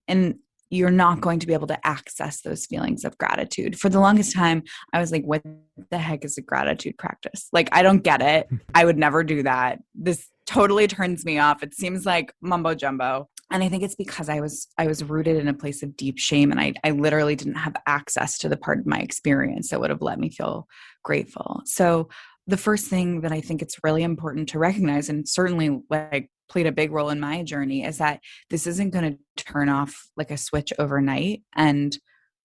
And you're not going to be able to access those feelings of gratitude. For the longest time, I was like, what the heck is a gratitude practice? Like, I don't get it. I would never do that. This totally turns me off. It seems like mumbo jumbo. And I think it's because I was rooted in a place of deep shame, and I literally didn't have access to the part of my experience that would have let me feel grateful. So the first thing that I think it's really important to recognize, and certainly like played a big role in my journey, is that this isn't going to turn off like a switch overnight, and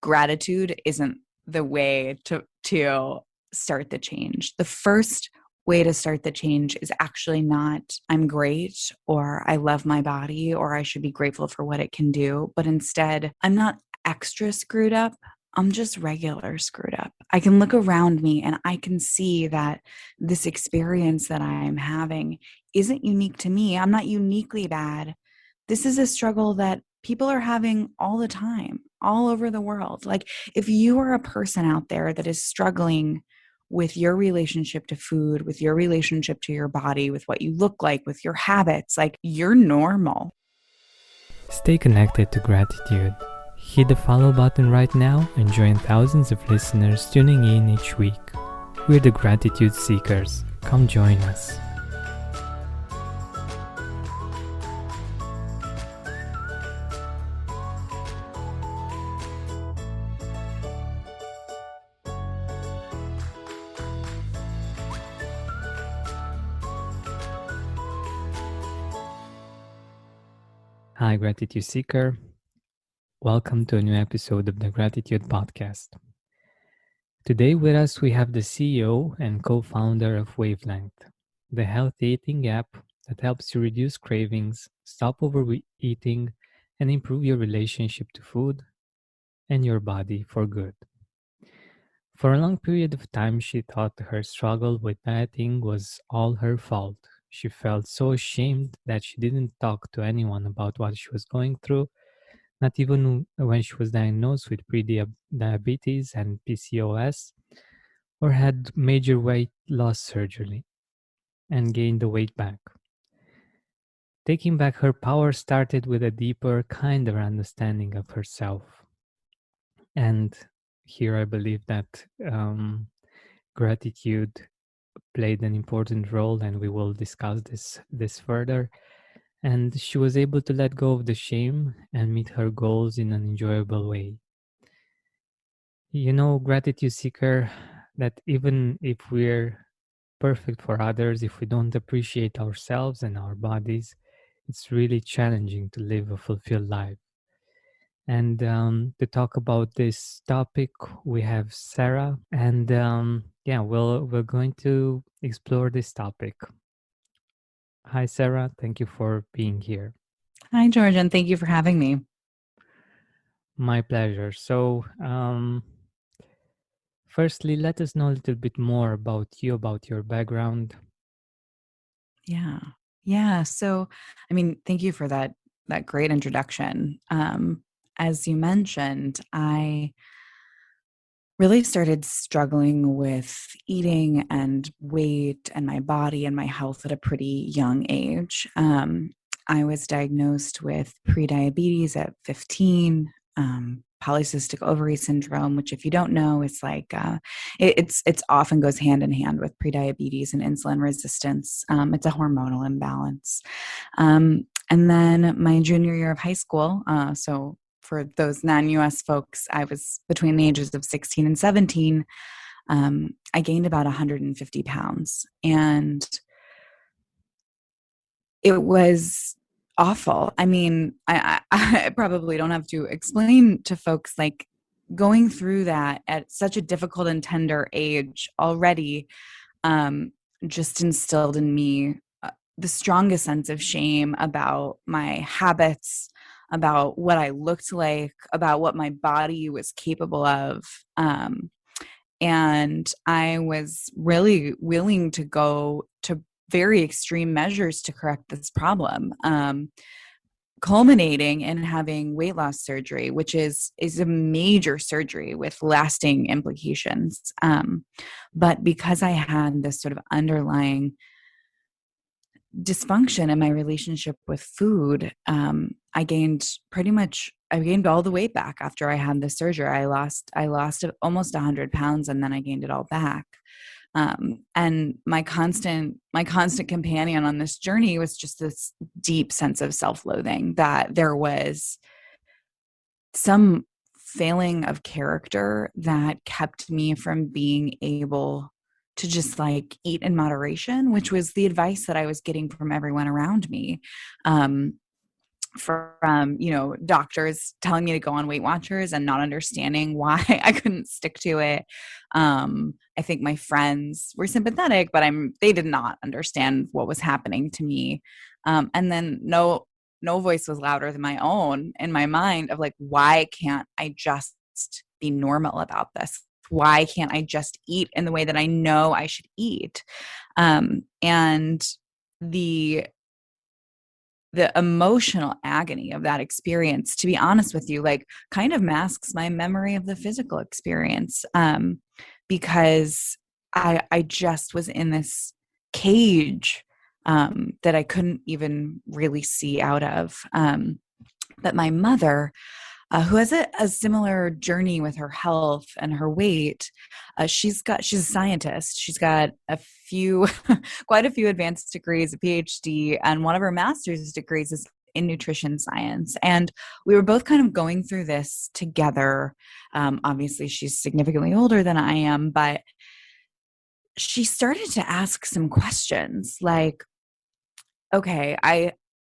gratitude isn't the way to start the change. The first way to start the change is actually not I'm great or I love my body or I should be grateful for what it can do, but instead I'm not extra screwed up. I'm just regular screwed up. I can look around me and I can see that this experience that I'm having isn't unique to me. I'm not uniquely bad. This is a struggle that people are having all the time, all over the world. Like, if you are a person out there that is struggling with your relationship to food, with your relationship to your body, with what you look like, with your habits, like, you're normal. Stay connected to gratitude. Hit the follow button right now and join thousands of listeners tuning in each week. We're the Gratitude Seekers. Come join us. Hi, Gratitude Seeker. Welcome to a new episode of the Gratitude Podcast. Today with us we have the CEO and co-founder of Wavelength, the healthy eating app that helps you reduce cravings, stop overeating, and improve your relationship to food and your body for good. For a long period of time, she thought her struggle with dieting was all her fault. She felt so ashamed that she didn't talk to anyone about what she was going through, not even when she was diagnosed with pre-diabetes and PCOS, or had major weight loss surgery and gained the weight back. Taking back her power started with a deeper, kinder understanding of herself. And here I believe that gratitude played an important role, and we will discuss this further. And she was able to let go of the shame and meet her goals in an enjoyable way. You know, Gratitude Seeker, that even if we're perfect for others, if we don't appreciate ourselves and our bodies, it's really challenging to live a fulfilled life. And to talk about this topic, we have Sarah, and we're going to explore this topic. Hi, Sarah. Thank you for being here. Hi, George, and thank you for having me. My pleasure. So, firstly, let us know a little bit more about you, about your background. Yeah. So, I mean, thank you for that great introduction. As you mentioned, I really started struggling with eating and weight and my body and my health at a pretty young age. I was diagnosed with prediabetes at 15, polycystic ovary syndrome, which, if you don't know, is like it's often goes hand in hand with prediabetes and insulin resistance. It's a hormonal imbalance. And then my junior year of high school, so for those non-US folks, I was between the ages of 16 and 17. I gained about 150 pounds, and it was awful. I mean, I probably don't have to explain to folks, like, going through that at such a difficult and tender age already just instilled in me the strongest sense of shame about my habits, about what I looked like, about what my body was capable of. And I was really willing to go to very extreme measures to correct this problem, culminating in having weight loss surgery, which is a major surgery with lasting implications. But because I had this sort of underlying dysfunction in my relationship with food, I gained all the weight back after I had the surgery. I lost almost 100 pounds, and then I gained it all back. And my constant companion on this journey was just this deep sense of self-loathing, that there was some failing of character that kept me from being able to just like eat in moderation, which was the advice that I was getting from everyone around me. From doctors telling me to go on Weight Watchers and not understanding why I couldn't stick to it. I think my friends were sympathetic, but they did not understand what was happening to me. And then no voice was louder than my own in my mind of like, why can't I just be normal about this? Why can't I just eat in the way that I know I should eat? And the emotional agony of that experience, to be honest with you, like kind of masks my memory of the physical experience, because I just was in this cage that I couldn't even really see out of. But my mother, who has a similar journey with her health and her weight. She's a scientist. She's got quite a few advanced degrees, a PhD, and one of her master's degrees is in nutrition science. And we were both kind of going through this together. Obviously, she's significantly older than I am, but she started to ask some questions like, okay,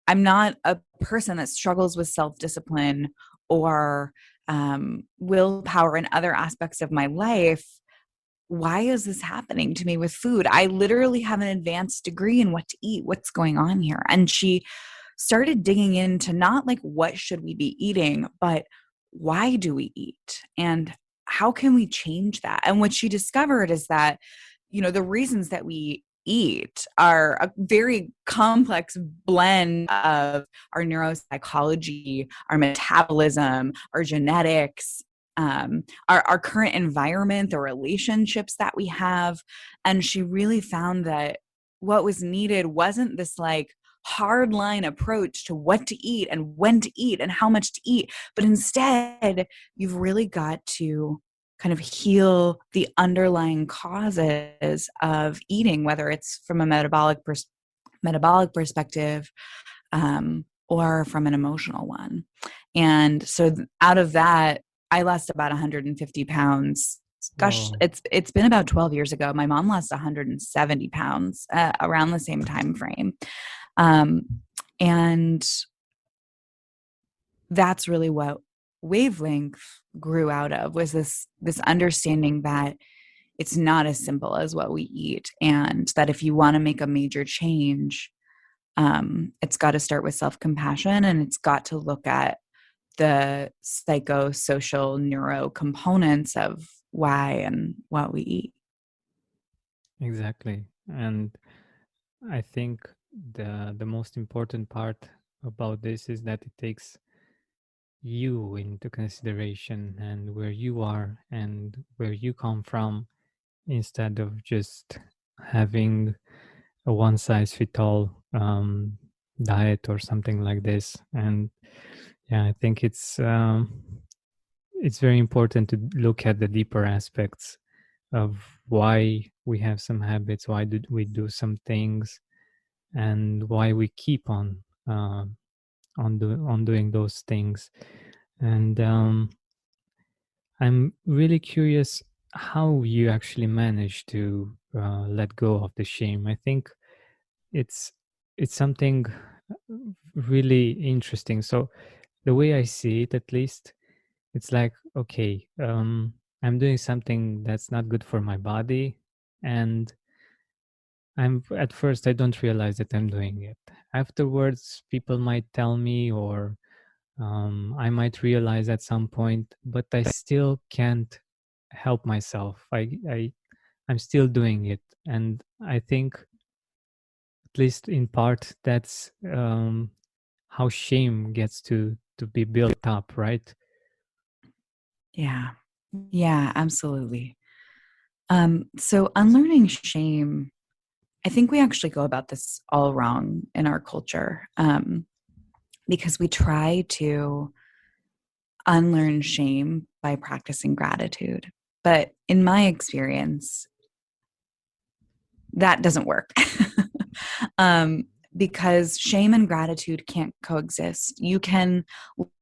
I'm not a person that struggles with self-discipline or willpower in other aspects of my life. Why is this happening to me with food? I literally have an advanced degree in what to eat. What's going on here? And she started digging into not like what should we be eating, but why do we eat? And how can we change that? And what she discovered is that, the reasons that we eat are a very complex blend of our neuropsychology, our metabolism, our genetics, our current environment, the relationships that we have. And she really found that what was needed wasn't this like hard line approach to what to eat and when to eat and how much to eat, but instead you've really got to kind of heal the underlying causes of eating, whether it's from a metabolic perspective, or from an emotional one. And so out of that, I lost about 150 pounds. Gosh, Whoa. it's been about 12 years ago. My mom lost 170 pounds around the same time frame. And that's really what Wavelength grew out of, was this understanding that it's not as simple as what we eat, and that if you want to make a major change, it's got to start with self-compassion, and it's got to look at the psychosocial neuro components of why and what we eat. Exactly. And I think the most important part about this is that it takes you into consideration and where you are and where you come from, instead of just having a one size fit all diet or something like this. And yeah, I think it's very important to look at the deeper aspects of why we have some habits, why do we do some things, and why we keep on doing those things. And I'm really curious how you actually manage to let go of the shame. I think it's it's something really interesting. So the way I see it, at least, it's like, okay, I'm doing something that's not good for my body, and I'm at first I don't realize that I'm doing it. Afterwards, people might tell me, or I might realize at some point, but I still can't help myself. I'm still doing it, and I think, at least in part, that's how shame gets to be built up, right? Yeah. Yeah, absolutely. So unlearning shame I think we actually go about this all wrong in our culture, because we try to unlearn shame by practicing gratitude. But in my experience, that doesn't work. um, because shame and gratitude can't coexist. You can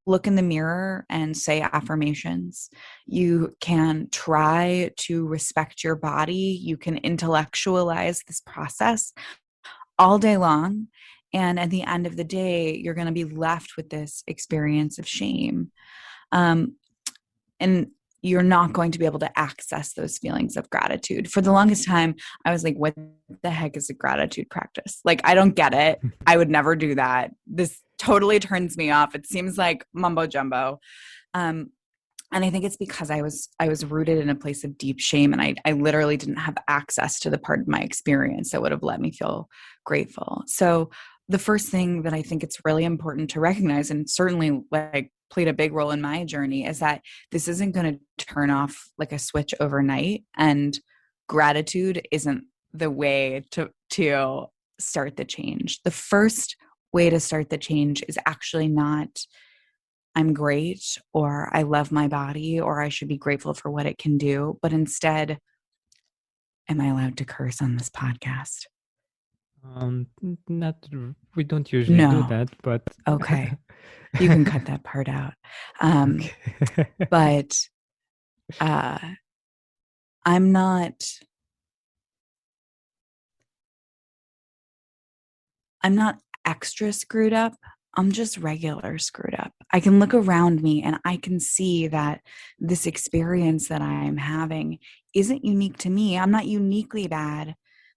look in the mirror and say affirmations. You can try to respect your body. You can intellectualize this process all day long. And at the end of the day, you're going to be left with this experience of shame. Um, and you're not going to be able to access those feelings of gratitude. For the longest time, I was like, what the heck is a gratitude practice? Like, I don't get it. I would never do that. This totally turns me off. It seems like mumbo jumbo. Um, and I think it's because I was rooted in a place of deep shame, and I literally didn't have access to the part of my experience that would have let me feel grateful. So the first thing that I think it's really important to recognize, and certainly like played a big role in my journey, is that this isn't going to turn off like a switch overnight, and gratitude isn't the way to start the change. The first way to start the change is actually not I'm great, or I love my body, or I should be grateful for what it can do. But instead, am I allowed to curse on this podcast? Not we don't usually do No. that, but Okay. You can cut that part out. Um, okay. but uh, I'm not. I'm not extra screwed up. I'm just regular screwed up. I can look around me and I can see that this experience that I'm having isn't unique to me. I'm not uniquely bad.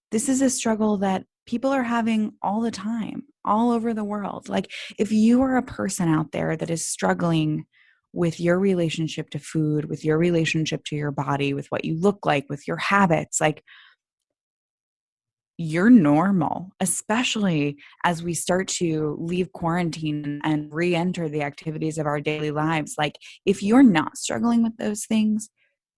This is a struggle that people are having all the time, all over the world. Like, if you are a person out there that is struggling with your relationship to food, with your relationship to your body, with what you look like, with your habits, like, you're normal, especially as we start to leave quarantine and re-enter the activities of our daily lives. Like, if you're not struggling with those things,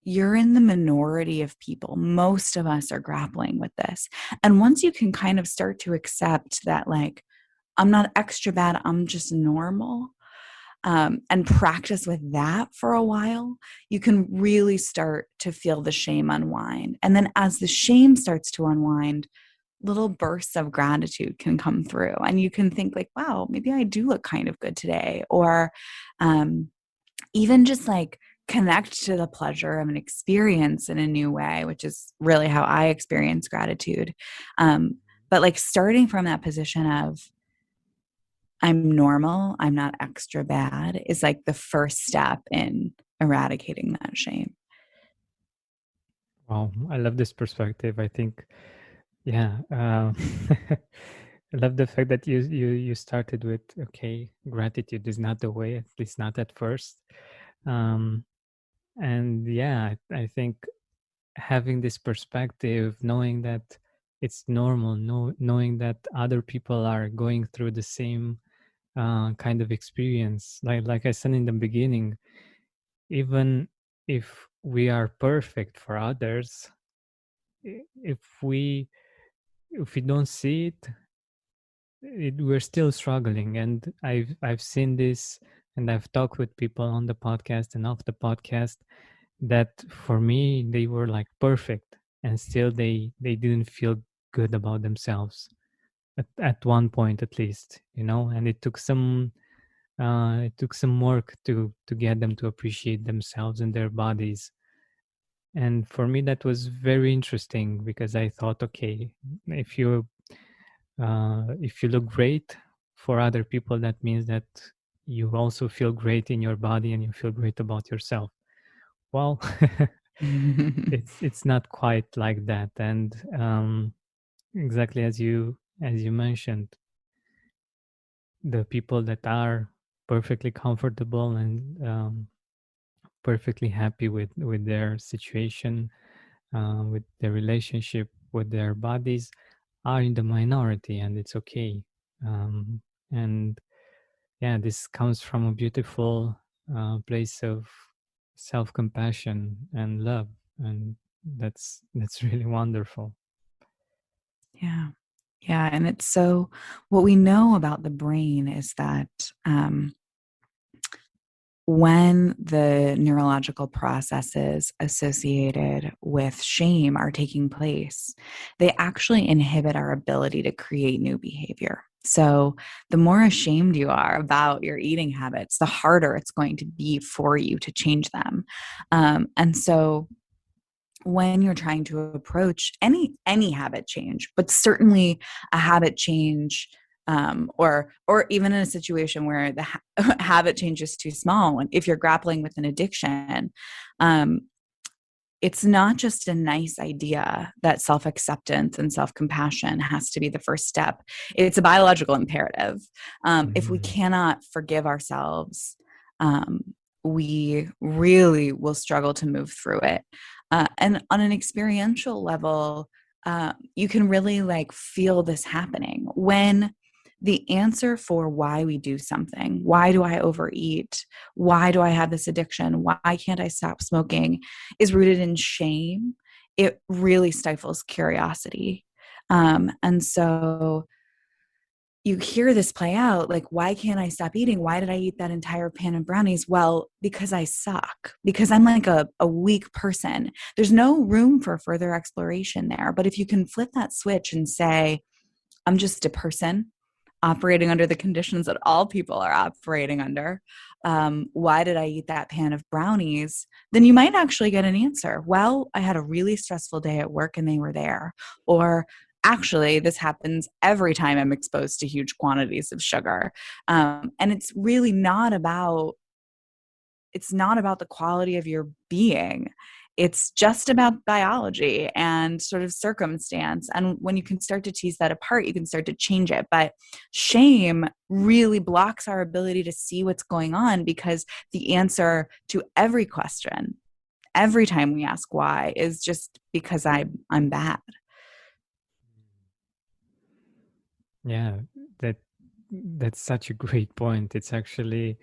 you're in the minority of people. Most of us are grappling with this. And once you can kind of start to accept that, like, I'm not extra bad, I'm just normal, and practice with that for a while, you can really start to feel the shame unwind. And then as the shame starts to unwind, little bursts of gratitude can come through, and you can think like, wow, maybe I do look kind of good today. Or even just like connect to the pleasure of an experience in a new way, which is really how I experience gratitude. But like starting from that position of I'm normal, I'm not extra bad, is like the first step in eradicating that shame. Wow, I love this perspective. I think, yeah, I love the fact that you started with, okay, gratitude is not the way, at least not at first. Um, and yeah, I think having this perspective, knowing that it's normal, knowing that other people are going through the same kind of experience, like I said in the beginning, even if we are perfect for others, if we don't see we're still struggling. And I've seen this, and I've talked with people on the podcast and off the podcast that for me they were like perfect, and still they didn't feel good about themselves at one point, at least, and it took some work to get them to appreciate themselves and their bodies. And for me that was very interesting, because I thought, okay, if you if you look great for other people, that means that you also feel great in your body and you feel great about yourself. Well, it's not quite like that. And exactly as you mentioned, the people that are perfectly comfortable and perfectly happy with their situation, with their relationship with their bodies, are in the minority, and it's okay. And yeah, this comes from a beautiful place of self-compassion and love, and that's really wonderful. Yeah. Yeah. And it's so, what we know about the brain is that when the neurological processes associated with shame are taking place, they actually inhibit our ability to create new behavior. So, the more ashamed you are about your eating habits, the harder it's going to be for you to change them. And so, when you're trying to approach any habit change, but certainly a habit change, or even in a situation where the habit change is too small, and if you're grappling with an addiction, um, it's not just a nice idea that self-acceptance and self-compassion has to be the first step. It's a biological imperative. If we Mhm. cannot forgive ourselves, um, we really will struggle to move through it. And on an experiential level, you can really like feel this happening when the answer for why we do something, why do I overeat, why do I have this addiction, why can't I stop smoking, is rooted in shame. It really stifles curiosity. And so you hear this play out, like, why can't I stop eating? Why did I eat that entire pan of brownies? Well, because I suck, because I'm like a weak person. There's no room for further exploration there. But if you can flip that switch and say, I'm just a person operating under the conditions that all people are operating under. Why did I eat that pan of brownies? Then you might actually get an answer. Well, I had a really stressful day at work and they were there. Or actually, this happens every time I'm exposed to huge quantities of sugar. And it's not about the quality of your being. It's just about biology and sort of circumstance. And when you can start to tease that apart, you can start to change it. But shame really blocks our ability to see what's going on, because the answer to every question, every time we ask why, is just because I'm bad. Yeah, that that's such a great point. It's actually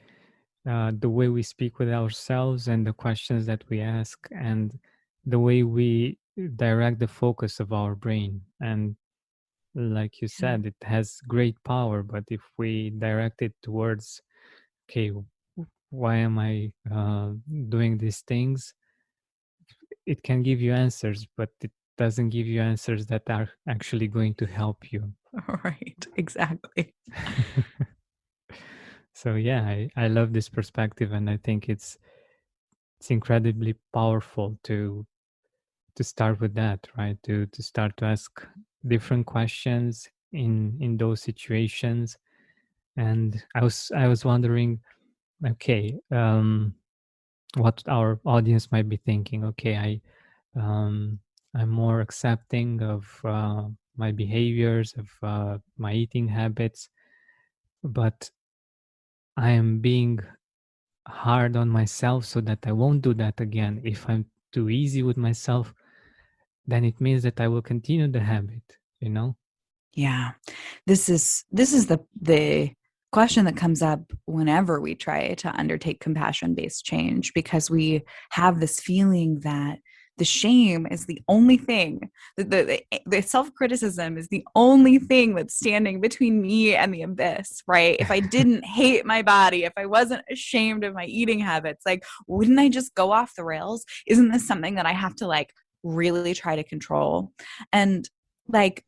the way we speak with ourselves and the questions that we ask and the way we direct the focus of our brain. And like you Yeah. said, it has great power, but if we direct it towards, okay, why am I doing these things? It can give you answers, but it doesn't give you answers that are actually going to help you. Right. Exactly. So yeah, I love this perspective, and I think it's incredibly powerful to start with that, right? To start to ask different questions in those situations. And I was wondering, okay, what our audience might be thinking. Okay, I'm more accepting of my behaviors, of my eating habits, but I am being hard on myself so that I won't do that again. If I'm too easy with myself, then it means that I will continue the habit, you know? Yeah. This is the question that comes up whenever we try to undertake compassion-based change, because we have this feeling that the shame is the only thing, the self-criticism is the only thing that's standing between me and the abyss, right? If I didn't hate my body, if I wasn't ashamed of my eating habits, like, wouldn't I just go off the rails? Isn't this something that I have to like really try to control? And like,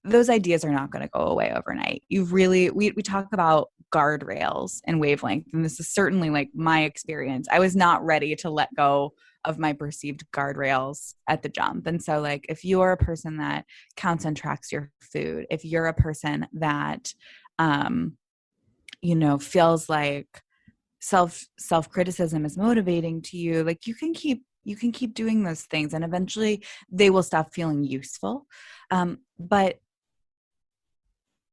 those ideas are not going to go away overnight. We talk about guardrails and wavelength, and this is certainly like my experience. I was not ready to let go of my perceived guardrails at the jump. And so like, if you're a person that counts and tracks your food, if you're a person that um feels like self criticism is motivating to you, like, you can keep doing those things, and eventually they will stop feeling useful. But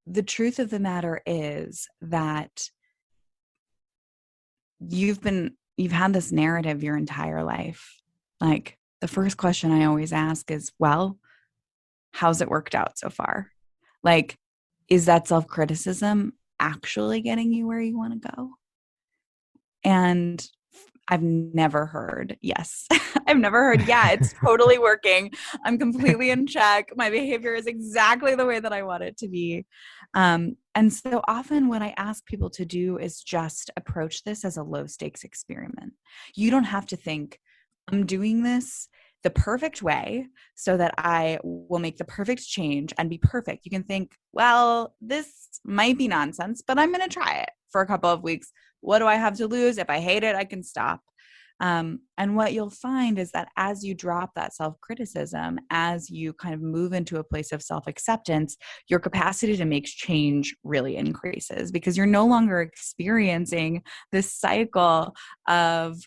the truth of the matter is that you've had this narrative your entire life. Like, the first question I always ask is, well, how's it worked out so far? Like, is that self-criticism actually getting you where you want to go? And I've never heard yes. I've never heard, yeah, it's totally working. I'm completely in check. My behavior is exactly the way that I want it to be. And so often what I ask people to do is just approach this as a low stakes experiment. You don't have to think, I'm doing this the perfect way so that I will make the perfect change and be perfect. You can think, well, this might be nonsense, but I'm going to try it for a couple of weeks. What do I have to lose? If I hate it, I can stop. And what you'll find is that as you drop that self criticism, as you kind of move into a place of self acceptance, your capacity to make change really increases because you're no longer experiencing this cycle of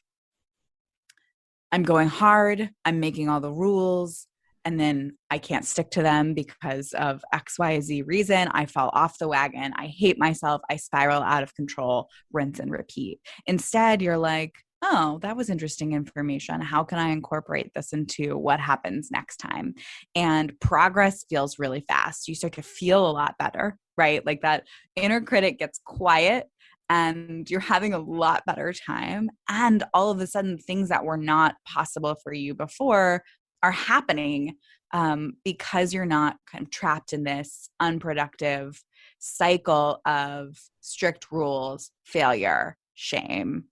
I'm going hard, I'm making all the rules, and then I can't stick to them because of X, Y, Z reason. I fall off the wagon. I hate myself. I spiral out of control, rinse and repeat. Instead, you're like, oh, that was interesting information. How can I incorporate this into what happens next time? And progress feels really fast. You start to feel a lot better, right? Like that inner critic gets quiet and you're having a lot better time. And all of a sudden, things that were not possible for you before are happening because you're not kind of trapped in this unproductive cycle of strict rules, failure, shame,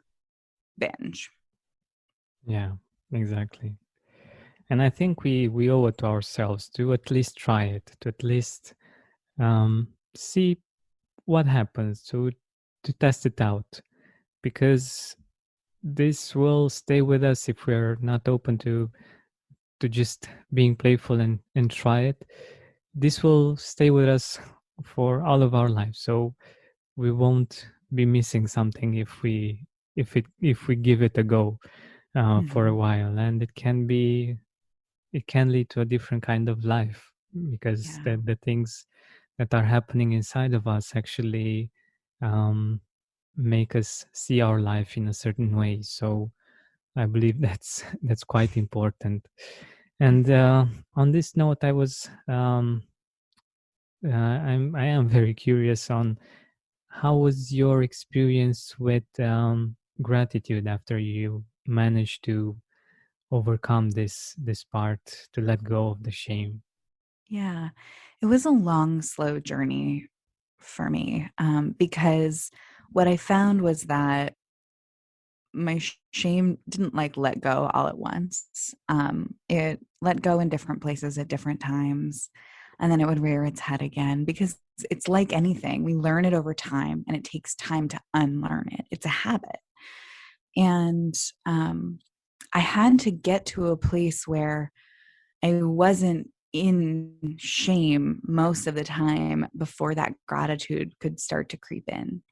binge. Yeah, exactly. And I think we owe it to ourselves to at least try it, to at least see what happens, to test it out, because this will stay with us if we're not open to just being playful and try it. This will stay with us for all of our lives. So we won't be missing something if we give it a go for a Mm-hmm. while, and it can lead to a different kind of life because Yeah. the things that are happening inside of us actually um, make us see our life in a certain way. So I believe that's quite important. And on this note, I am very curious on how was your experience with gratitude after you managed to overcome this part to let go of the shame. Yeah. It was a long, slow journey for me because what I found was that my shame didn't like let go all at once. It let go in different places at different times. And then it would rear its head again because it's like anything. We learn it over time and it takes time to unlearn it. It's a habit. And I had to get to a place where I wasn't in shame most of the time before that gratitude could start to creep in.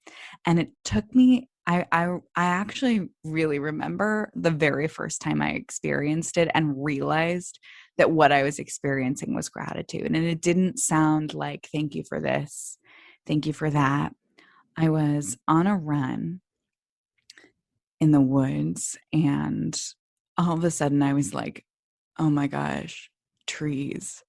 And it took me, I actually really remember the very first time I experienced it and realized that what I was experiencing was gratitude. And it didn't sound like, thank you for this, thank you for that. I was on a run in the woods, and all of a sudden I was like, oh my gosh, trees.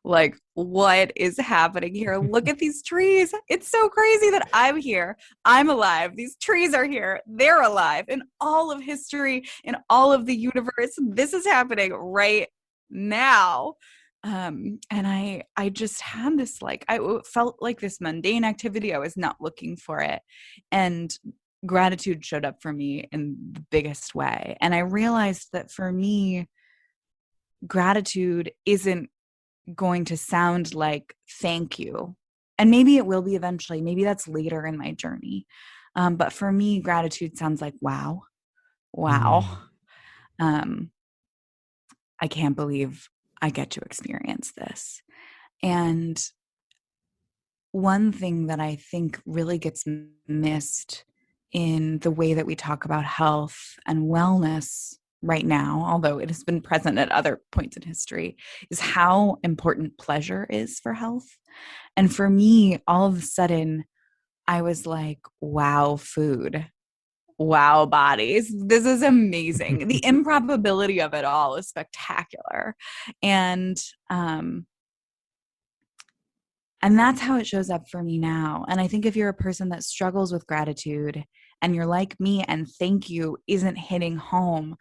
Like, what is happening here? Look at these trees. It's so crazy that I'm here. I'm alive. These trees are here. They're alive. In all of history, in all of the universe, this is happening right now. And I just had this like I felt like this mundane activity. I was not looking for it, and gratitude showed up for me in the biggest way. And I realized that for me, gratitude isn't going to sound like thank you. And maybe it will be eventually. Maybe that's later in my journey. But for me, gratitude sounds like wow, wow. Mm, Um, I can't believe I get to experience this. And one thing that I think really gets missed in the way that we talk about health and wellness right now, although it has been present at other points in history, is how important pleasure is for health. And for me, all of a sudden, I was like, wow, food. Wow, bodies. This is amazing. The improbability of it all is spectacular. And um, and that's how it shows up for me now. And I think if you're a person that struggles with gratitude and you're like me and thank you isn't hitting home,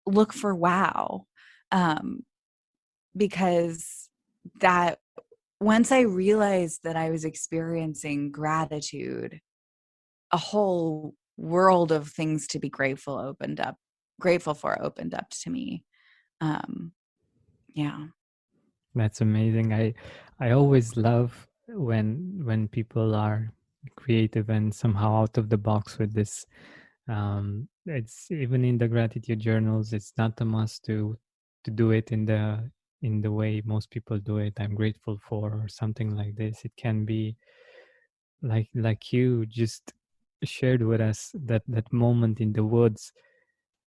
look for wow. Um, because that once I realized that I was experiencing gratitude, a whole world of things to be grateful for opened up to me. Um, yeah. That's amazing. I always love when people are creative and somehow out of the box with this. It's even in the gratitude journals. It's not a must to do it in the way most people do it. I'm grateful for or something like this. It can be like you just shared with us that moment in the woods.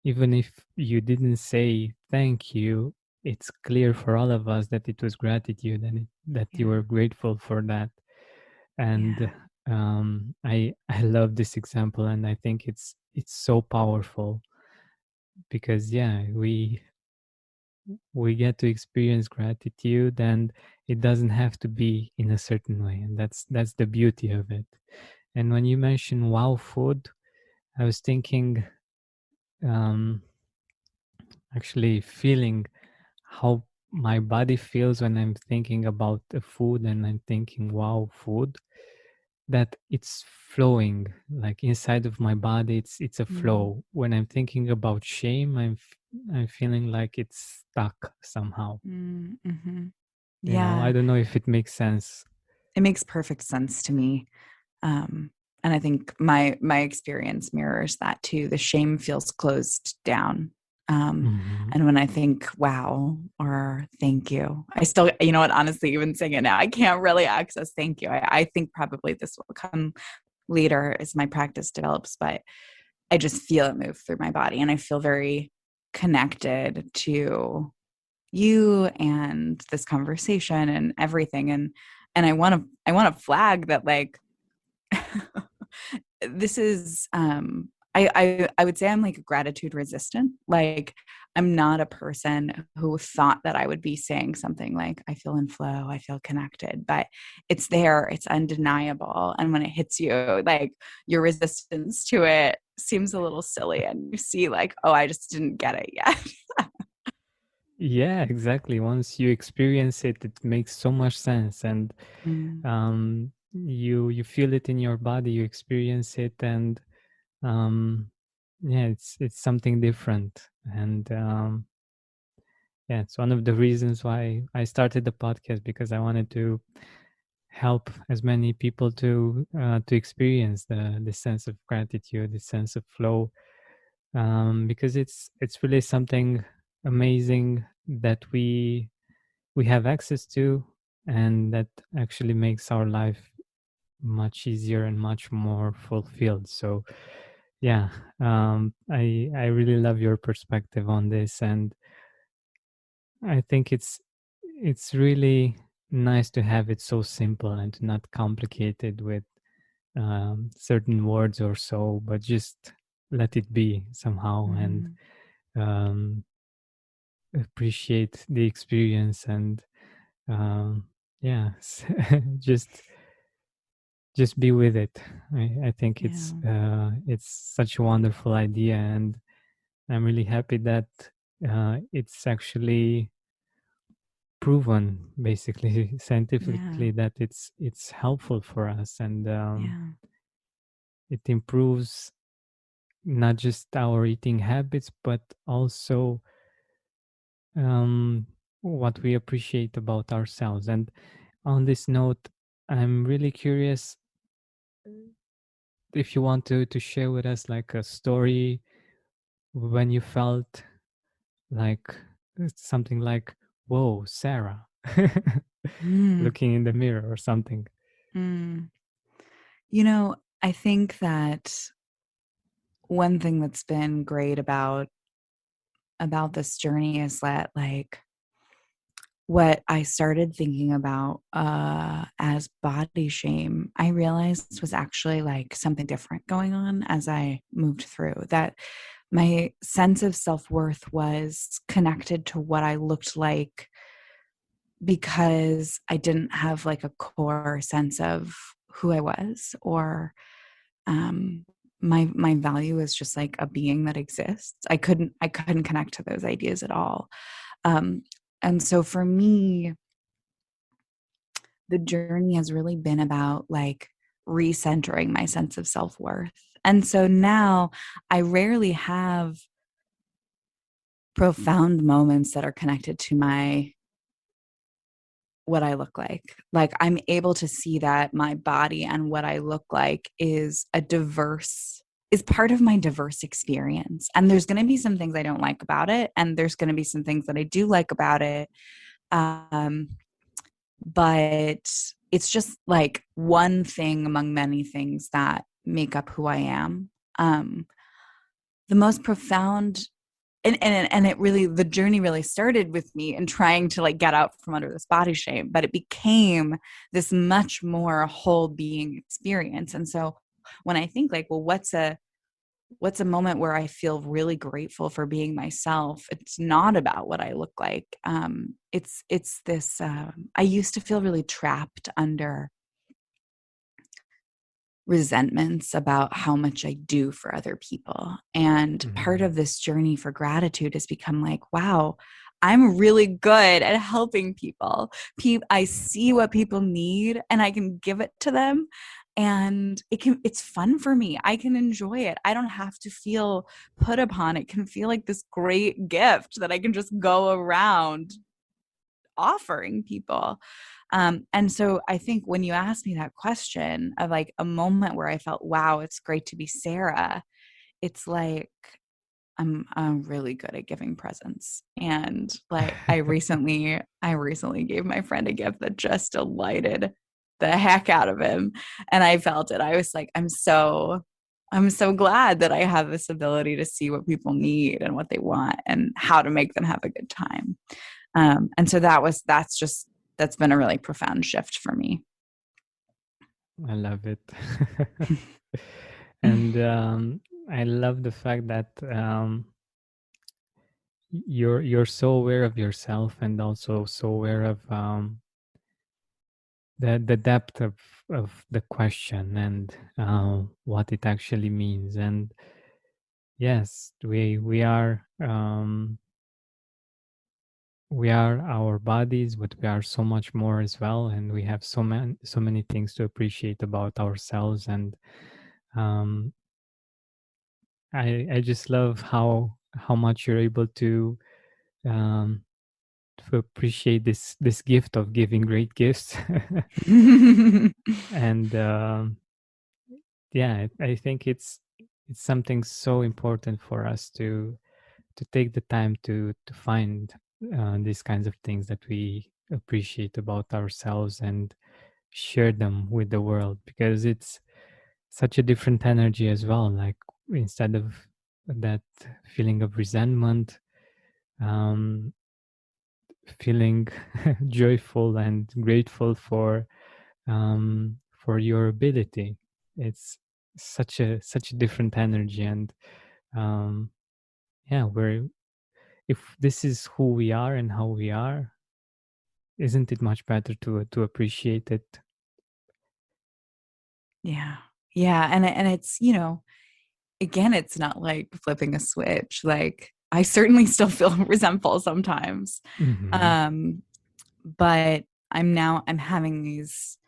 Even if you didn't say thank you, it's clear for all of us that it was gratitude and that you Yeah. were grateful for that. And Yeah. I love this example, and I think it's so powerful because yeah, we get to experience gratitude, and it doesn't have to be in a certain way, and that's the beauty of it. And when you mention wow food, I was thinking, um, actually feeling how my body feels when I'm thinking about the food and I'm thinking, wow, food, that it's flowing like inside of my body. It's a Mm, flow. When I'm thinking about shame, I'm feeling like it's stuck somehow. mm-hmm. You know, I Yeah. don't know if it makes sense. It makes perfect sense to me. Um, and I think my experience mirrors that too. The shame feels closed down. Um, Hmm. and when I think wow or thank you, I still, you know what, honestly, even saying it now, I can't really access thank you. I think probably this will come later as my practice develops, but I just feel it move through my body and I feel very connected to you and this conversation and everything. And I want to flag that like this is I would say I'm like gratitude resistant. Like I'm not a person who thought that I would be saying something like I feel in flow, I feel connected, but it's there, it's undeniable. And when it hits you, like your resistance to it seems a little silly and you see like, oh, I just didn't get it yet. Yeah, exactly. Once you experience it, it makes so much sense, and Mm, you feel it in your body, you experience it, and um, yeah, it's something different. And yeah, it's one of the reasons why I started the podcast, because I wanted to help as many people to experience the sense of gratitude, the sense of flow, because it's really something amazing that we have access to, and that actually makes our life much easier and much more fulfilled. So yeah, I really love your perspective on this, and I think it's really nice to have it so simple and to not complicate it with certain words or so, but just let it be somehow, and mm, um, appreciate the experience, and yeah, just just be with it. I think yeah, it's such a wonderful idea, and I'm really happy that it's actually proven, basically yeah, scientifically, that it's helpful for us, and yeah, it improves not just our eating habits, but also um, what we appreciate about ourselves. And on this note, I'm really curious if you want to share with us like a story when you felt like something like, whoa, Sarah, mm, looking in the mirror or something. mm. You know, I think that one thing that's been great about this journey is that like what I started thinking about as body shame, I realized was actually like something different going on as I moved through. That my sense of self-worth was connected to what I looked like because I didn't have like a core sense of who I was or um, my value is just like a being that exists. I couldn't connect to those ideas at all. Um, and so for me, the journey has really been about like recentering my sense of self-worth. And so now I rarely have profound moments that are connected to my what I look like. Like I'm able to see that my body and what I look like is part of my diverse experience. And there's going to be some things I don't like about it, and there's going to be some things that I do like about it. Um, but it's just like one thing among many things that make up who I am. Um, the most profound and it really, the journey really started with me in trying to like get out from under this body shame, but it became this much more whole being experience. And so when I think like, well, what's a moment where I feel really grateful for being myself? It's not about what I look like. It's this. I used to feel really trapped under resentments about how much I do for other people. And part Mm-hmm. of this journey for gratitude has become like, wow, I'm really good at helping people. I see what people need and I can give it to them. And it's fun for me. I can enjoy it. I don't have to feel put upon. It can feel like this great gift that I can just go around offering people. And so I think when you asked me that question of like a moment where I felt, wow, it's great to be Sarah, it's like I'm really good at giving presents. And like I recently gave my friend a gift that just delighted the heck out of him. And I felt it. I was like, I'm so glad that I have this ability to see what people need and what they want and how to make them have a good time. And so that's been a really profound shift for me. I love it. And I love the fact that you're so aware of yourself and also so aware of the depth of the question and what it actually means. And yes, we are our bodies, but we are so much more as well, and we have so many things to appreciate about ourselves. And um, I just love how much you're able um, to appreciate this gift of giving great gifts. And yeah, I think it's something so important for us to take the time to find these kinds of things that we appreciate about ourselves and share them with the world, because it's such a different energy as well. Like, instead of that feeling of resentment, um, feeling joyful and grateful for your ability. It's such a different energy. And um, yeah, we're if this is who we are and how we are, isn't it much better to appreciate it? Yeah. Yeah. And it's, again, it's not like flipping a switch. Like I certainly still feel resentful sometimes. Hmm. Um, but I'm having these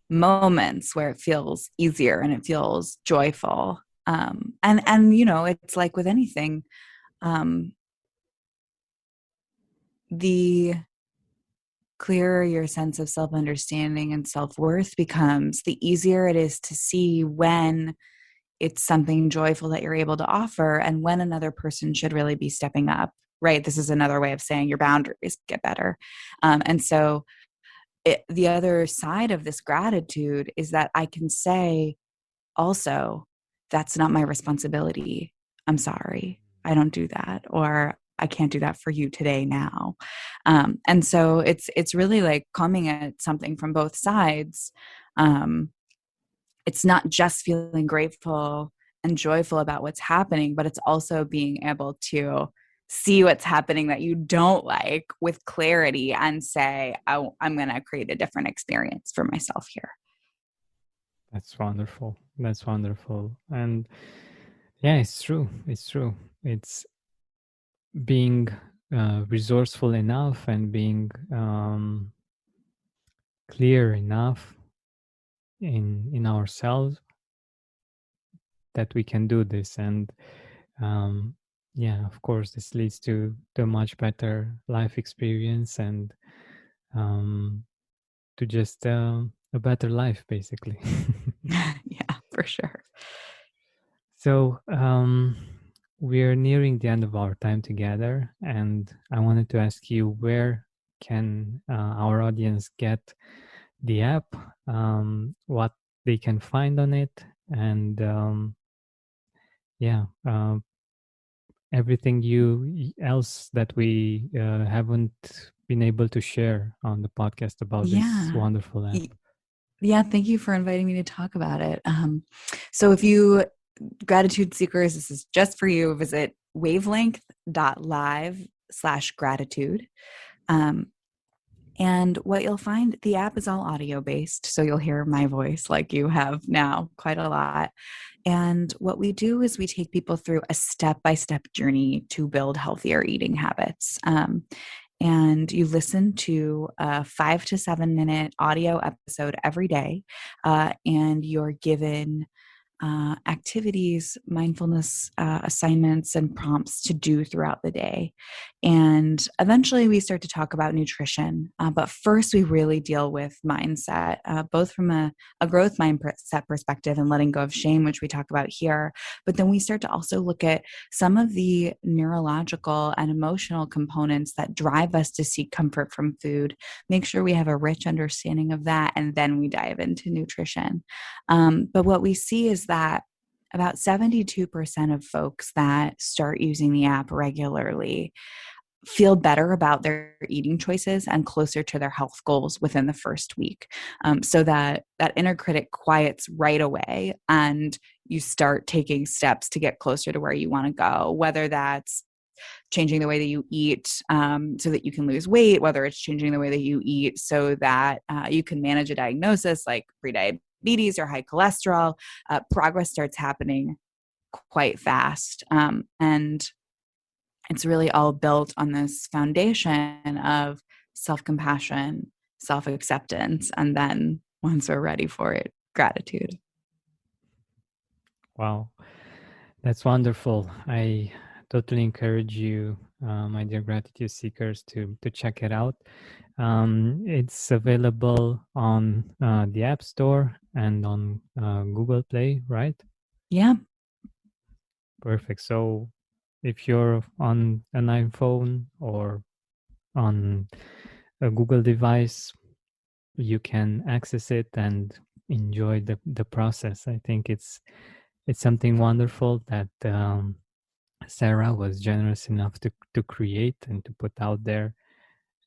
moments where it feels easier and it feels joyful. And it's like with anything, um, the clearer your sense of self-understanding and self-worth becomes, the easier it is to see when it's something joyful that you're able to offer and when another person should really be stepping up. Right, this is another way of saying your boundaries get better. And so the other side of this gratitude is that I can say also, that's not my responsibility. I'm sorry, I don't do that, or I can't do that for you today now. And so it's really like coming at something from both sides. um, it's not just feeling grateful and joyful about what's happening, but it's also being able to see what's happening that you don't like with clarity and say, oh, I'm going to create a different experience for myself here. That's wonderful. That's wonderful. And yeah, it's true. It's true. It's being resourceful enough and being clear enough in ourselves that we can do this. And um, yeah, of course, this leads to a much better life experience and um, to just a better life, basically. Yeah, for sure. So we're nearing the end of our time together, and I wanted to ask you, where can our audience get the app, what they can find on it, and yeah, everything else that we haven't been able to share on the podcast about this Yeah. wonderful app. Yeah, thank you for inviting me to talk about it. So if you gratitude seekers, this is just for you. Visit wavelength.live/gratitude. Um, and what you'll find, the app is all audio based. So you'll hear my voice like you have now quite a lot. And what we do is we take people through a step-by-step journey to build healthier eating habits. And you listen to a 5 to 7 minute audio episode every day, and you're given activities, mindfulness assignments, and prompts to do throughout the day. And eventually we start to talk about nutrition. But first, we really deal with mindset, both from a growth mindset perspective and letting go of shame, which we talk about here. But then we start to also look at some of the neurological and emotional components that drive us to seek comfort from food, make sure we have a rich understanding of that, and then we dive into nutrition. But what we see is that about 72% of folks that start using the app regularly feel better about their eating choices and closer to their health goals within the first week. So that inner critic quiets right away, and you start taking steps to get closer to where you want to go, whether that's changing the way that you eat so that you can lose weight, whether it's changing the way that you eat so that you can manage a diagnosis like prediabetes or high cholesterol. Progress starts happening quite fast. And it's really all built on this foundation of self-compassion, self-acceptance, and then once we're ready for it, gratitude. Wow, that's wonderful. I totally encourage you, my dear gratitude seekers, to check it out. It's available on the App Store and on Google Play, right? Yeah. Perfect. So if you're on an iPhone or on a Google device, you can access it and enjoy the process. I think it's something wonderful that Sarah was generous enough to create and to put out there.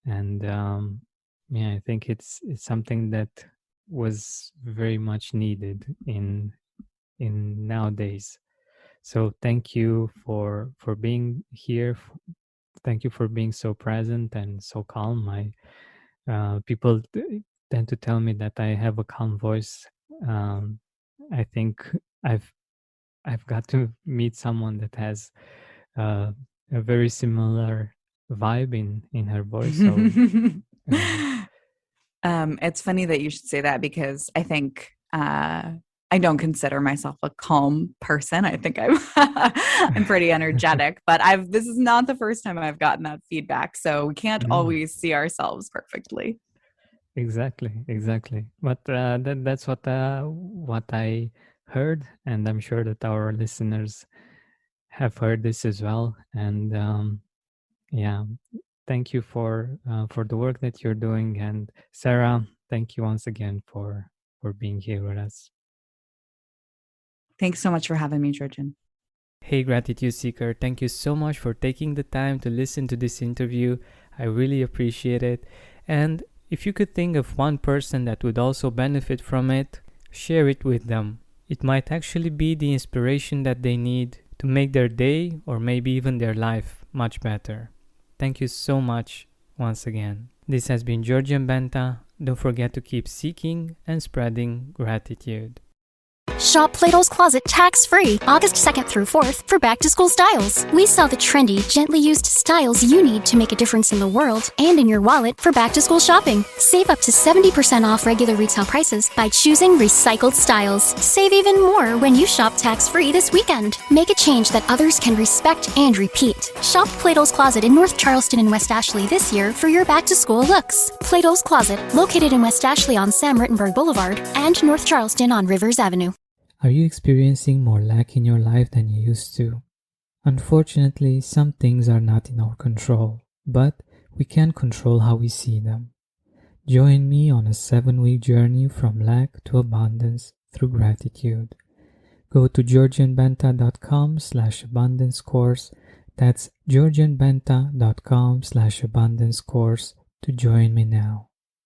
And yeah, I think it's something that was very much needed in nowadays. So thank you for being here. Thank you for being so present and so calm. People tend to tell me that I have a calm voice. I think I've I've got to meet someone that has uh, a very similar vibe in her voice. So um, It's funny that you should say that because I think I don't consider myself a calm person. I think I'm I'm pretty energetic, but I've this is not the first time I've gotten that feedback. So we can't mm, always see ourselves perfectly. exactly. But that's what I heard, and I'm sure that our listeners have heard this as well. And yeah, thank you for the work that you're doing, and Sarah, thank you once again for being here with us. Thanks so much for having me, Georgian. Hey, Gratitude Seeker, thank you so much for taking the time to listen to this interview. I really appreciate it. And if you could think of one person that would also benefit from it, share it with them. It might actually be the inspiration that they need to make their day or maybe even their life much better. Thank you so much once again. This has been Georgian Benta. Don't forget to keep seeking and spreading gratitude. Shop Plato's Closet tax-free August 2nd through 4th for back-to-school styles. We sell the trendy, gently used styles you need to make a difference in the world and in your wallet for back-to-school shopping. Save up to 70% off regular retail prices by choosing recycled styles. Save even more when you shop tax-free this weekend. Make a change that others can respect and repeat. Shop Plato's Closet in North Charleston and West Ashley this year for your back-to-school looks. Plato's Closet, located in West Ashley on Sam Rittenberg Boulevard and North Charleston on Rivers Avenue. Are you experiencing more lack in your life than you used to? Unfortunately, some things are not in our control, but we can control how we see them. Join me on a 7-week journey from lack to abundance through gratitude. Go to georgianbenta.com/abundance course. That's georgianbenta.com/abundance course to join me now.